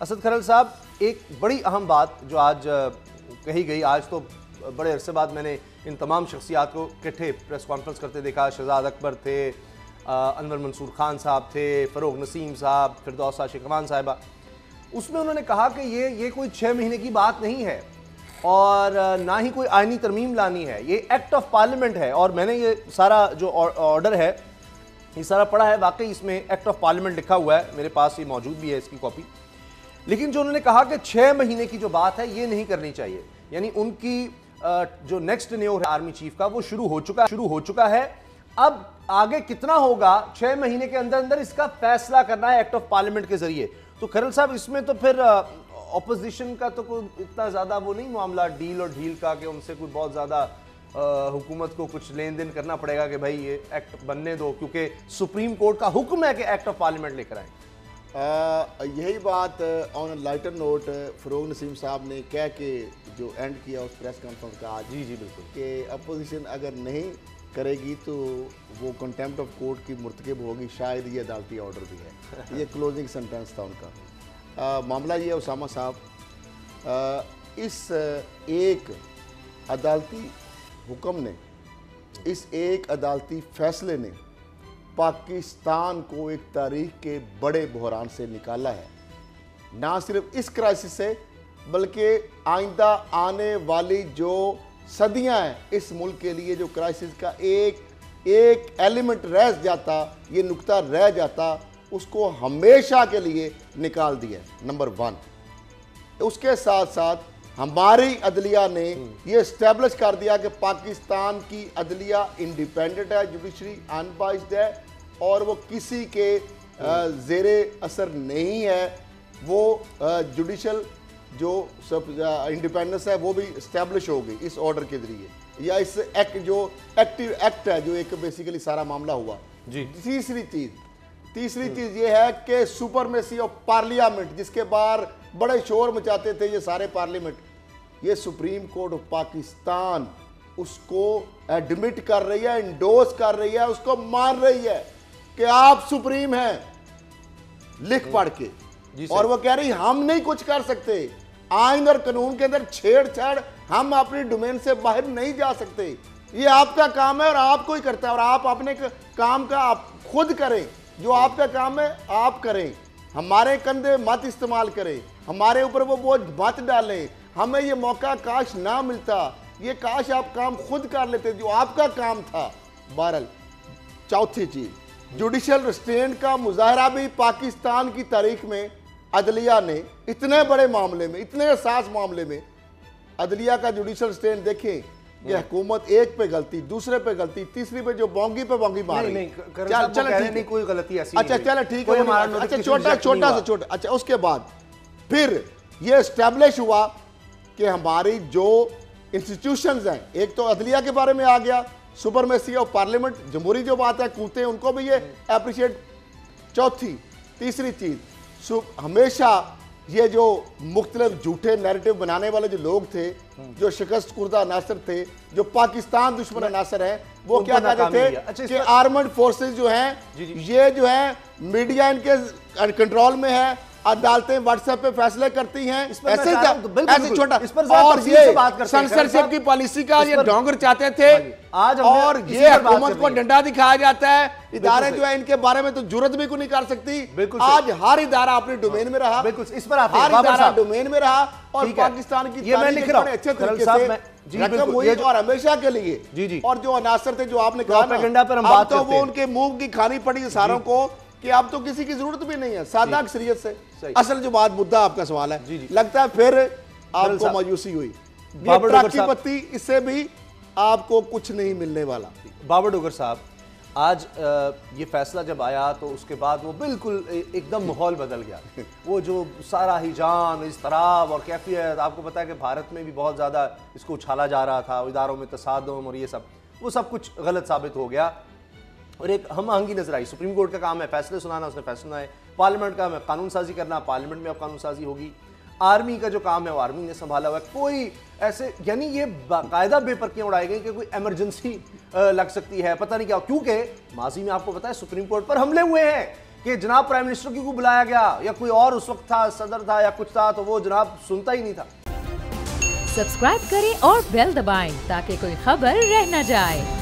असद खरल साहब, एक बड़ी अहम बात जो आज कही गई, आज तो बड़े अरसे बाद मैंने इन तमाम शख्सियात को इकट्ठे प्रेस कॉन्फ्रेंस करते देखा। शहजाद अकबर थे, अनवर मंसूर खान साहब थे, फ़रोग नसीम साहब, फिरदौस शिकवान साहिबा। उसमें उन्होंने कहा कि ये कोई 6 महीने की बात नहीं है और ना ही कोई आईनी तरमीम लानी है, ये एक्ट ऑफ पार्लियामेंट है। और मैंने ये सारा जो ऑर्डर है ये सारा पढ़ा है, वाकई इसमें एक्ट ऑफ पार्लियामेंट लिखा हुआ है, मेरे पास ये मौजूद भी है इसकी कॉपी। लेकिन जो उन्होंने कहा कि 6 महीने की जो बात है ये नहीं करनी चाहिए, यानी उनकी जो नेक्स्ट टेन्योर है आर्मी चीफ का वो शुरू हो चुका है। अब आगे कितना होगा 6 महीने के अंदर अंदर इसका फैसला करना है एक्ट ऑफ पार्लियामेंट के जरिए। तो खरल साहब, इसमें तो फिर ऑपोजिशन का तो कोई इतना ज्यादा वो नहीं मामला डील और ढील का कि उनसे कोई बहुत ज्यादा हुकूमत को कुछ लेन देन करना पड़ेगा कि भाई ये एक्ट बनने दो, क्योंकि सुप्रीम कोर्ट का हुक्म है कि एक्ट ऑफ पार्लियामेंट लेकर आए। यही बात ऑन लाइटर नोट फ़रोग नसीम साहब ने कह के जो एंड किया उस प्रेस कॉन्फ्रेंस का आज, जी बिल्कुल, कि अपोजिशन अगर नहीं करेगी तो वो कंटेम्प्ट ऑफ कोर्ट की मुर्तकब होगी, शायद ये अदालती ऑर्डर भी है। ये क्लोजिंग सेंटेंस था उनका। मामला ये उसामा साहब, इस एक अदालती हुक्म ने, इस एक अदालती फैसले ने पाकिस्तान को एक तारीख के बड़े बहरान से निकाला है। ना सिर्फ इस क्राइसिस से बल्कि आइंदा आने वाली जो सदियां हैं इस मुल्क के लिए जो क्राइसिस का एक एलिमेंट रह जाता, ये नुक्ता रह जाता, उसको हमेशा के लिए निकाल दिया। नंबर 1, उसके साथ साथ हमारी अदलिया ने ये इस्टेब्लिश कर दिया कि पाकिस्तान की अदलिया इंडिपेंडेंट है, जुडिशरी अनबाइस्ड है और वो किसी के ज़ेरे असर नहीं है। वो जुडिशल जो इंडिपेंडेंस है वो भी इस्टेब्लिश होगी इस ऑर्डर के जरिए, या इस एक्ट जो एक्टिव एक्ट है जो एक बेसिकली सारा मामला हुआ जी। तीसरी चीज़ ये है कि सुपरमेसी ऑफ पार्लियामेंट, जिसके बाहर बड़े शोर मचाते थे ये सारे पार्लियामेंट, ये सुप्रीम कोर्ट ऑफ पाकिस्तान उसको एडमिट कर रही है, इंडोर्स कर रही है, उसको मान रही है कि आप सुप्रीम हैं लिख पढ़ के। और वो कह रही हम नहीं कुछ कर सकते, आइन और कानून के अंदर छेड़छाड़ हम अपनी डोमेन से बाहर नहीं जा सकते, ये आपका काम है और आपको ही करता है और आप अपने काम का आप खुद करें, जो आपका काम है आप करें, हमारे कंधे मत इस्तेमाल करें, हमारे ऊपर वो बोझ मत डालें, हमें ये मौका काश ना मिलता, ये काश आप काम खुद कर लेते जो आपका काम था। बहरहाल चौथी चीज, जुडिशल रिस्ट्रेंट का मुजाहरा भी पाकिस्तान की तारीख में अदलिया ने इतने बड़े मामले में, इतने हसास मामले में अदलिया का जुडिशल रिस्ट्रेंट देखें, ये हुकूमत एक पे गलती, दूसरे पे गलती, तीसरी पे जो बोंगी पे बोंगी मार रही। नहीं कोई गलती ऐसी, अच्छा चलो ठीक है, अच्छा छोटा सा अच्छा उसके बाद फिर ये एस्टेब्लिश हुआ कि हमारी जो इंस्टीट्यूशंस हैं, एक तो अदलिया के बारे में आ गया, सुपरमेसी ऑफ पार्लियामेंट, जमहूरी जो बात है कूदते उनको भी ये अप्रिशिएट। तीसरी चीज, हमेशा ये जो मुख्तलिफ झूठे नैरेटिव बनाने वाले जो लोग थे, जो शिकस्त कुर्दा अनासर थे, जो पाकिस्तान दुश्मन अनासर हैं, वो क्या कहते थे कि आर्मड फोर्सेस जो हैं ये जो है मीडिया इनके कंट्रोल में है, अदालतें व्हाट्सएप पे फैसले करती हैं, ऐसे छोटा, और ये सेंसरशिप की पॉलिसी का ये डोंगर चाहते थे आज, और ये हुकूमत को डंडा दिखाया जाता है। इदारे जो है इनके बारे में तो जुर्रत भी कोई नहीं कर सकती। आज हर इदारा अपने डोमेन में रहा, इस पर हर इदारा डोमेन में रहा और पाकिस्तान की अच्छे तरीके से रकम हुई और हमेशा के लिए। और जो अनासर थे जो आपने कहा, तो वो उनके मुंह की खानी पड़ी सारों को कि अब तो किसी की जरूरत भी नहीं है, सादा अक्सरियत से। असल जो बात मुद्दा आपका सवाल है, लगता है फिर आपको मायूसी हुई, की पत्ती, इससे भी आपको कुछ नहीं मिलने वाला। बाबर डोगर साहब, आज ये फैसला जब आया तो उसके बाद वो बिल्कुल एकदम माहौल बदल गया। वो जो सारा हिजाम, इज़्तिराब और कैफियत, आपको पता है कि भारत में भी बहुत ज़्यादा इसको उछाला जा रहा था, इदारों में तसादुम और ये सब, वो सब कुछ गलत साबित हो गया और एक हम आहंगी नजर आई। सुप्रीम कोर्ट का काम है फैसले सुनाना, उसने फैसले सुनाए, पार्लियामेंट का काम है कानून साजी करना, पार्लियामेंट में अब कानून साजी होगी, आर्मी का जो काम है वो आर्मी ने संभाला हुआ है। कोई ऐसे यानी ये बाकायदा बेपर्कियां उड़ाई गई कि कोई इमरजेंसी लग सकती है, पता नहीं क्या, क्योंकि माजी में आपको पता है सुप्रीम कोर्ट पर हमले हुए हैं कि जनाब प्राइम मिनिस्टर क्यों बुलाया गया, या कोई और उस वक्त था, सदर था या कुछ था, तो वो जनाब सुनता ही नहीं था। सब्सक्राइब करें और बेल दबाएं ताकि कोई खबर रह न जाए।